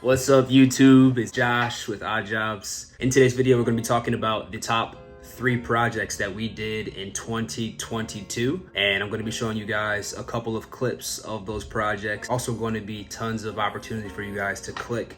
What's up, YouTube? It's Josh with Odd Jobs. In today's video, we're going to be talking about the top 3 projects that we did in 2022, and I'm going to be showing you guys a couple of clips of those projects. Also going to be tons of opportunities for you guys to click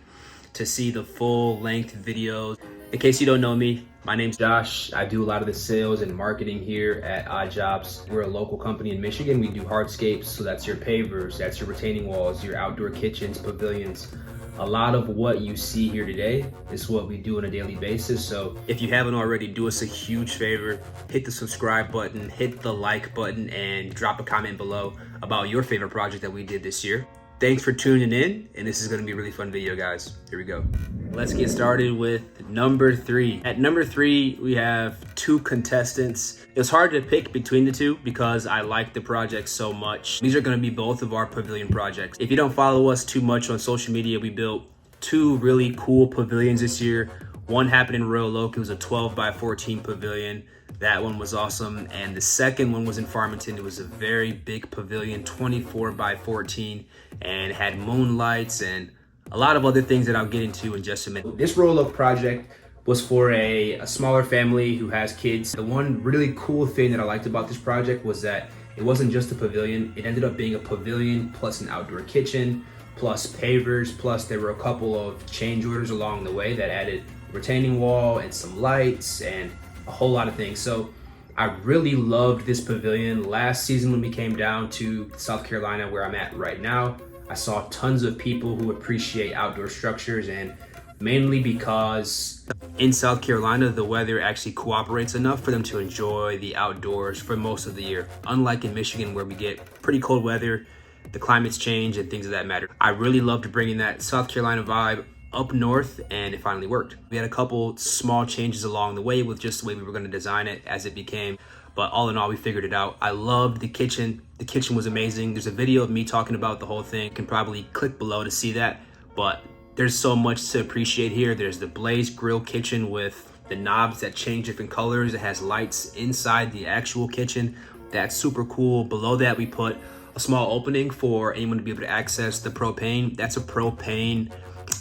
to see the full length videos. In case you don't know me, my name's Josh. I do a lot of the sales and marketing here at Odd Jobs. We're a local company in Michigan. We do hardscapes, so that's your pavers, that's your retaining walls, your outdoor kitchens, pavilions. A lot of what you see here today is what we do on a daily basis. So if you haven't already, do us a huge favor, hit the subscribe button, hit the like button, and drop a comment below about your favorite project that we did this year. Thanks for tuning in, and this is gonna be a really fun video, guys. Here we go. Let's get started with number 3. At number 3, we have 2 contestants. It was hard to pick between the 2 because I like the project so much. These are gonna be both of our pavilion projects. If you don't follow us too much on social media, we built 2 really cool pavilions this year. One happened in Royal Oak. It was a 12 by 14 pavilion. That one was awesome. And the second one was in Farmington. It was a very big pavilion, 24 by 14, and had moonlights and a lot of other things that I'll get into in just a minute. This Royal Oak project was for a smaller family who has kids. The one really cool thing that I liked about this project was that it wasn't just a pavilion. It ended up being a pavilion plus an outdoor kitchen, plus pavers, plus there were a couple of change orders along the way that added retaining wall and some lights and a whole lot of things. So I really loved this pavilion. Last season when we came down to South Carolina, where I'm at right now, I saw tons of people who appreciate outdoor structures, and mainly because in South Carolina, the weather actually cooperates enough for them to enjoy the outdoors for most of the year. Unlike in Michigan, where we get pretty cold weather, the climates change and things of that matter. I really loved bringing that South Carolina vibe up north, and it finally worked. We had a couple small changes along the way with just the way we were going to design it as it became, but all in all, we figured it out. I loved the kitchen. The kitchen was amazing. There's a video of me talking about the whole thing. You can probably click below to see that, but there's so much to appreciate here. There's the blaze grill kitchen with the knobs that change different colors. It has lights inside the actual kitchen. That's super cool. Below that, we put a small opening for anyone to be able to access the propane. That's a propane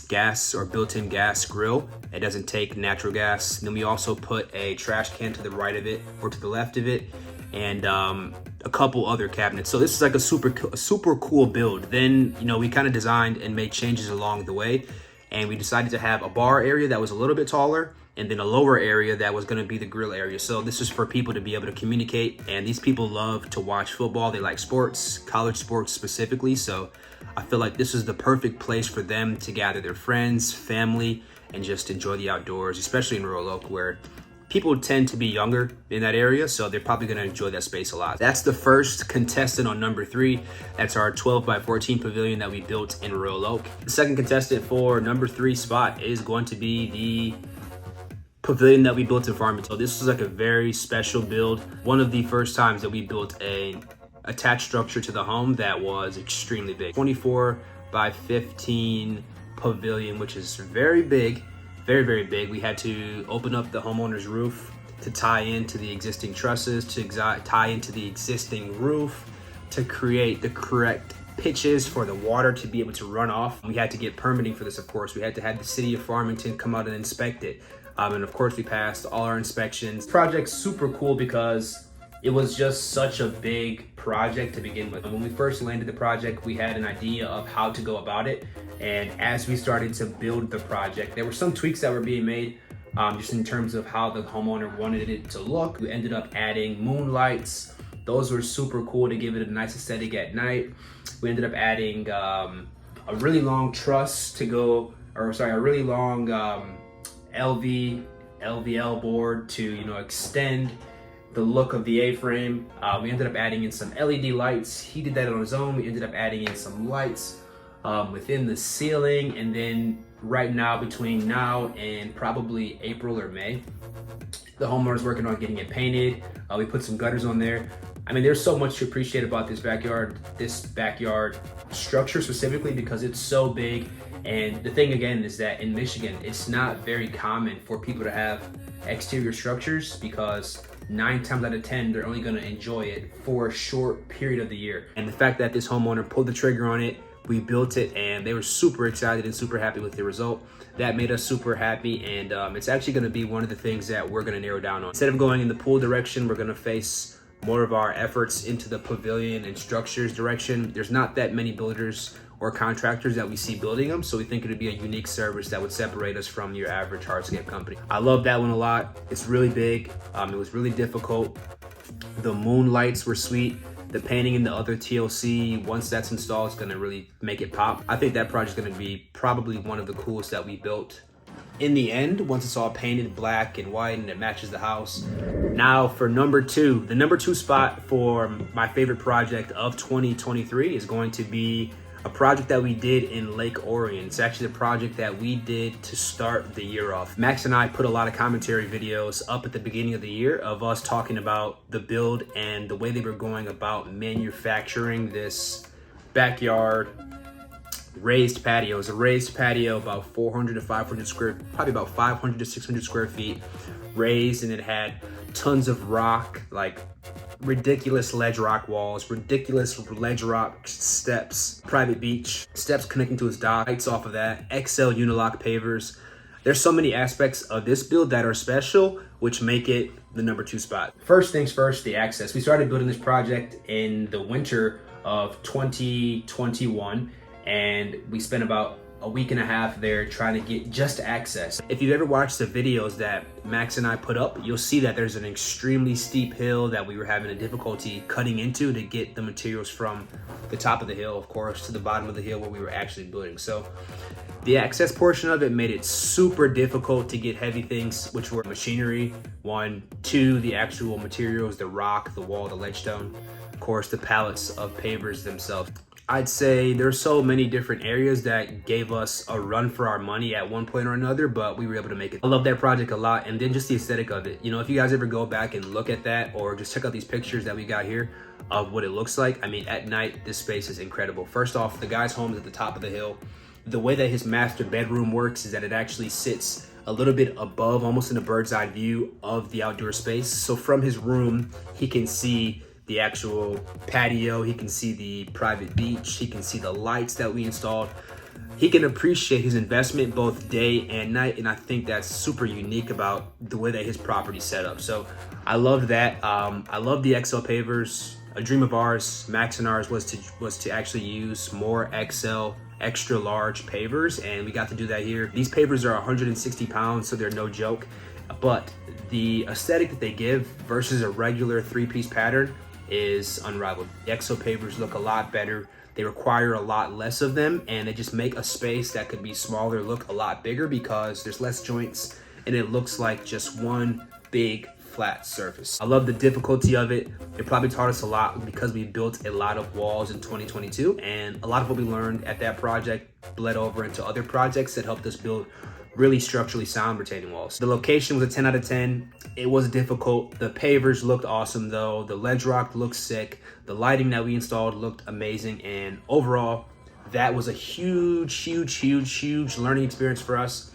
gas or built-in gas grill. It doesn't take natural gas. Then we also put a trash can to the right of it or to the left of it, and a couple other cabinets. So this is like a super cool build. Then, you know, we kind of designed and made changes along the way, and we decided to have a bar area that was a little bit taller, and then a lower area that was going to be the grill area. So this is for people to be able to communicate, and these people love to watch football. They like sports, college sports specifically. So I feel like this is the perfect place for them to gather their friends, family, and just enjoy the outdoors, especially in Royal Oak, where people tend to be younger in that area, so they're probably going to enjoy that space a lot. That's the first contestant on number 3. That's our 12 by 14 pavilion that we built in Royal Oak. The second contestant for number 3 spot is going to be the pavilion that we built in Farmington. So this was like a very special build. One of the first times that we built a attached structure to the home that was extremely big. 24 by 15 pavilion, which is very big, very big. We had to open up the homeowner's roof to tie into the existing trusses, to tie into the existing roof, to create the correct pitches for the water to be able to run off. We had to get permitting for this, of course. We had to have the city of Farmington come out and inspect it. And of course we passed all our inspections. This project's super cool because it was just such a big project to begin with. When we first landed the project, we had an idea of how to go about it. And as we started to build the project, there were some tweaks that were being made just in terms of how the homeowner wanted it to look. We ended up adding moonlights. Those were super cool to give it a nice aesthetic at night. We ended up adding a really long truss to go, or sorry, a really long LVL board to, you know, extend the look of the A-frame. We ended up adding in some LED lights. He did that on his own. We ended up adding in some lights within the ceiling, and then right now, between now and probably April or May, the homeowner's working on getting it painted. We put some gutters on there. I mean, there's so much to appreciate about this backyard structure specifically because it's so big. And the thing again is that in Michigan, it's not very common for people to have exterior structures because 9 times out of 10, they're only gonna enjoy it for a short period of the year. And the fact that this homeowner pulled the trigger on it, We built it and they were super excited and super happy with the result. That made us super happy, and it's actually gonna be one of the things that we're gonna narrow down on. Instead of going in the pool direction, we're gonna face more of our efforts into the pavilion and structures direction. There's not that many builders or contractors that we see building them, so we think it'd be a unique service that would separate us from your average hardscape company. I love that one a lot. It's really big. It was really difficult. The moonlights were sweet. The painting in the other TLC, once that's installed, it's gonna really make it pop. I think that project's gonna be probably one of the coolest that we built. In the end, once it's all painted black and white and it matches the house. Now for number two, the number two spot for my favorite project of 2023 is going to be a project that we did in Lake Orion. It's actually the project that we did to start the year off. Max and I put a lot of commentary videos up at the beginning of the year of us talking about the build and the way they were going about manufacturing this backyard raised patio. It's a raised patio, about 400 to 500 square, probably about 500 to 600 square feet raised, and it had tons of rock, like ridiculous Ledgerock walls, ridiculous Ledgerock steps, private beach, steps connecting to his dock, lights off of that, XL unilock pavers. There's so many aspects of this build that are special, which make it the number two spot. First things first, the access. We started building this project in the winter of 2021, and we spent about a week and a half there trying to get just access. If you've ever watched the videos that Max and I put up, you'll see that there's an extremely steep hill that we were having a difficulty cutting into to get the materials from the top of the hill, of course, to the bottom of the hill where we were actually building. So the access portion of it made it super difficult to get heavy things, which were machinery, 1, 2, the actual materials, the rock, the wall, the ledgestone, of course, the pallets of pavers themselves. I'd say there's so many different areas that gave us a run for our money at one point or another, but we were able to make it. I love that project a lot, and then just the aesthetic of it. You know, if you guys ever go back and look at that or just check out these pictures that we got here of what it looks like, I mean, at night, this space is incredible. First off, the guy's home is at the top of the hill. The way that his master bedroom works is that it actually sits a little bit above, almost in a bird's eye view of the outdoor space. So from his room, he can see the actual patio, he can see the private beach, he can see the lights that we installed. He can appreciate his investment both day and night, and I think that's super unique about the way that his property's set up. So I love that. I love the XL pavers. A dream of ours, Max and ours, was to actually use more XL extra large pavers, and we got to do that here. These pavers are 160 pounds, so they're no joke, but the aesthetic that they give versus a regular three-piece pattern is unrivaled. The XO pavers look a lot better. They require a lot less of them, and they just make a space that could be smaller look a lot bigger because there's less joints and it looks like just one big flat surface. I love the difficulty of it. It probably taught us a lot because we built a lot of walls in 2022, and a lot of what we learned at that project bled over into other projects that helped us build really structurally sound retaining walls. The location was a 10 out of 10. It was difficult. The pavers looked awesome though. The Ledgerock looked sick. The lighting that we installed looked amazing. And overall, that was a huge learning experience for us.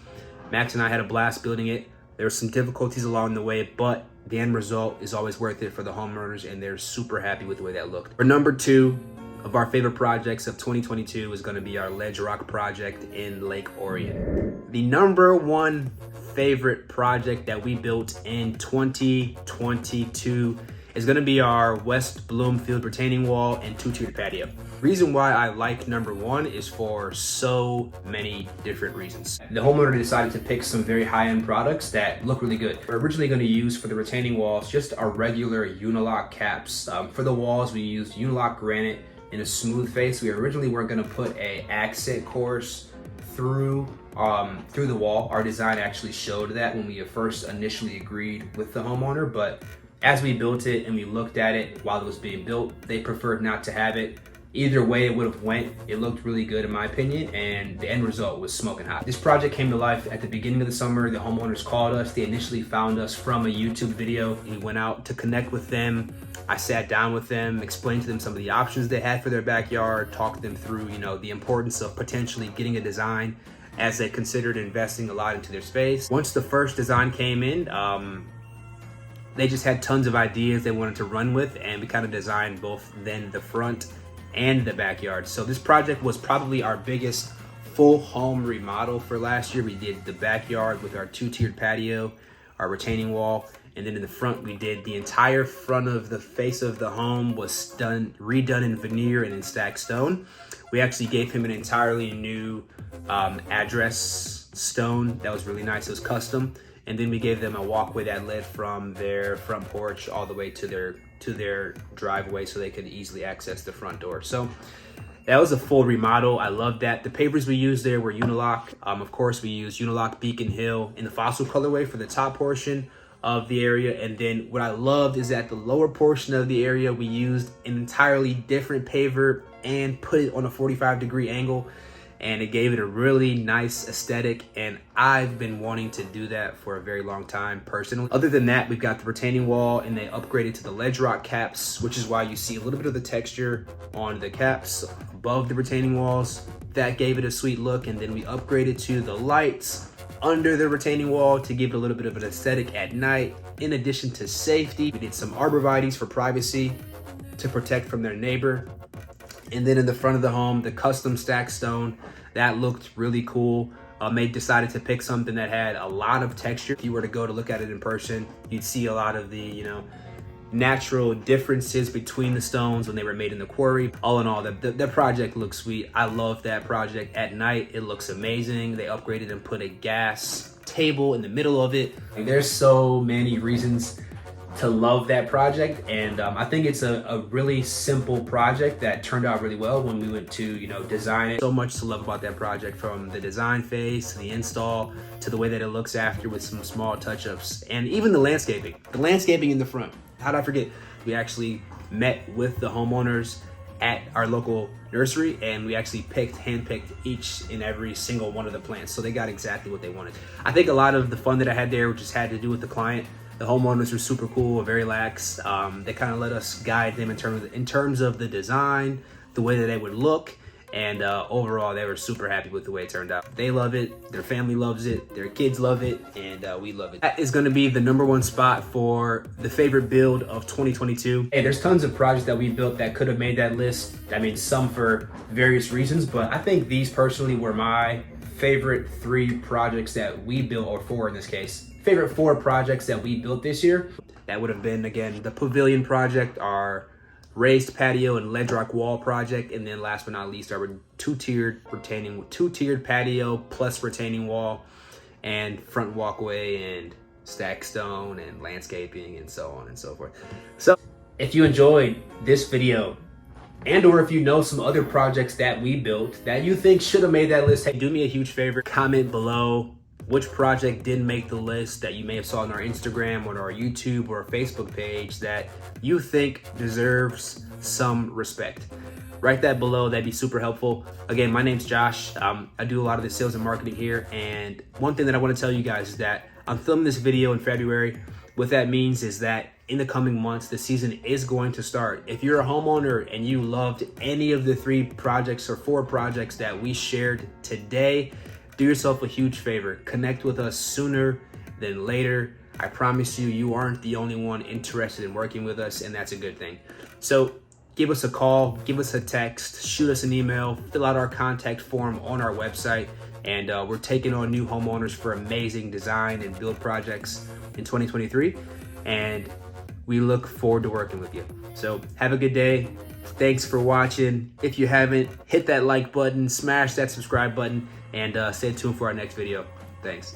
Max and I had a blast building it. There were some difficulties along the way, but the end result is always worth it for the homeowners, and they're super happy with the way that looked. For number two of our favorite projects of 2022 is going to be our Ledgerock project in Lake Orion. The number one favorite project that we built in 2022 is going to be our West Bloomfield retaining wall and two-tiered patio. Reason why I like number one is for so many different reasons. The homeowner decided to pick some very high-end products that look really good. We're originally going to use for the retaining walls just our regular unilock caps. For the walls, we used unilock granite in a smooth face. We originally weren't going to put a accent course through the wall. Our design actually showed that when we first initially agreed with the homeowner, but as we built it and we looked at it while it was being built, they preferred not to have it. Either way it would have went, it looked really good in my opinion, and the end result was smoking hot. This project came to life at the beginning of the summer. The homeowners called us. They initially found us from a YouTube video. We went out to connect with them. I sat down with them, explained to them some of the options they had for their backyard, talked them through, the importance of potentially getting a design as they considered investing a lot into their space. Once the first design came in, they just had tons of ideas they wanted to run with, and we kind of designed both then the front and the backyard. So this project was probably our biggest full home remodel for last year. We did the backyard with our 2-tiered patio, our retaining wall, and then in the front we did the entire front of the face of the home was redone in veneer and in stacked stone. We actually gave him an entirely new address stone that was really nice. It was custom. And then we gave them a walkway that led from their front porch all the way to their driveway so they could easily access the front door. So that was a full remodel. I love that. The pavers we used there were Unilock. Of course, we used Unilock Beacon Hill in the fossil colorway for the top portion of the area. And then what I loved is that the lower portion of the area, we used an entirely different paver and put it on a 45-degree angle. And it gave it a really nice aesthetic, and I've been wanting to do that for a very long time personally. Other than that, we've got the retaining wall, and they upgraded to the Ledgerock caps, which is why you see a little bit of the texture on the caps above the retaining walls. That gave it a sweet look. And then we upgraded to the lights under the retaining wall to give it a little bit of an aesthetic at night. In addition to safety, we did some arborvitaes for privacy to protect from their neighbor. And then in the front of the home, the custom stacked stone, that looked really cool. They decided to pick something that had a lot of texture. If you were to go to look at it in person, you'd see a lot of the, natural differences between the stones when they were made in the quarry. All in all, the project looks sweet. I love that project. At night, it looks amazing. They upgraded and put a gas table in the middle of it. And there's so many reasons to love that project, and I think it's a really simple project that turned out really well when we went to design it. So much to love about that project, from the design phase to the install to the way that it looks after with some small touch-ups, and even the landscaping in the front. How did I forget? We met with the homeowners at our local nursery, and we actually handpicked each and every single one of the plants, so they got exactly what they wanted. I think a lot of the fun that I had there just had to do with the client. The homeowners were super cool, very lax. They kind of let us guide them in terms of the design, the way that they would look, and overall they were super happy with the way it turned out. They love it, their family loves it, their kids love it, and we love it. That is going to be the #1 spot for the favorite build of 2022. Hey, there's tons of projects that we built that could have made that list. I mean, some for various reasons, but I think these personally were my favorite 3 projects that we built, or 4 in this case. Favorite 4 projects that we built this year. That would have been, again, the Pavilion project, our raised patio and Ledgerock wall project, and then last but not least, our 2-tiered patio plus retaining wall and front walkway and stacked stone and landscaping and so on and so forth. So if you enjoyed this video, and or if you know some other projects that we built that you think should have made that list, hey, do me a huge favor, comment below which project didn't make the list that you may have saw on our Instagram or our YouTube or our Facebook page that you think deserves some respect. Write that below, that'd be super helpful. Again, my name's Josh. I do a lot of the sales and marketing here, and one thing that I want to tell you guys is that I'm filming this video in February. What that means is that in the coming months, the season is going to start. If you're a homeowner and you loved any of the 3 projects or 4 projects that we shared today, do yourself a huge favor. Connect with us sooner than later. I promise you, you aren't the only one interested in working with us, and that's a good thing. So give us a call, give us a text, shoot us an email, fill out our contact form on our website, and we're taking on new homeowners for amazing design and build projects in 2023, and we look forward to working with you. So have a good day. Thanks for watching. If you haven't, hit that like button, smash that subscribe button, and stay tuned for our next video. Thanks.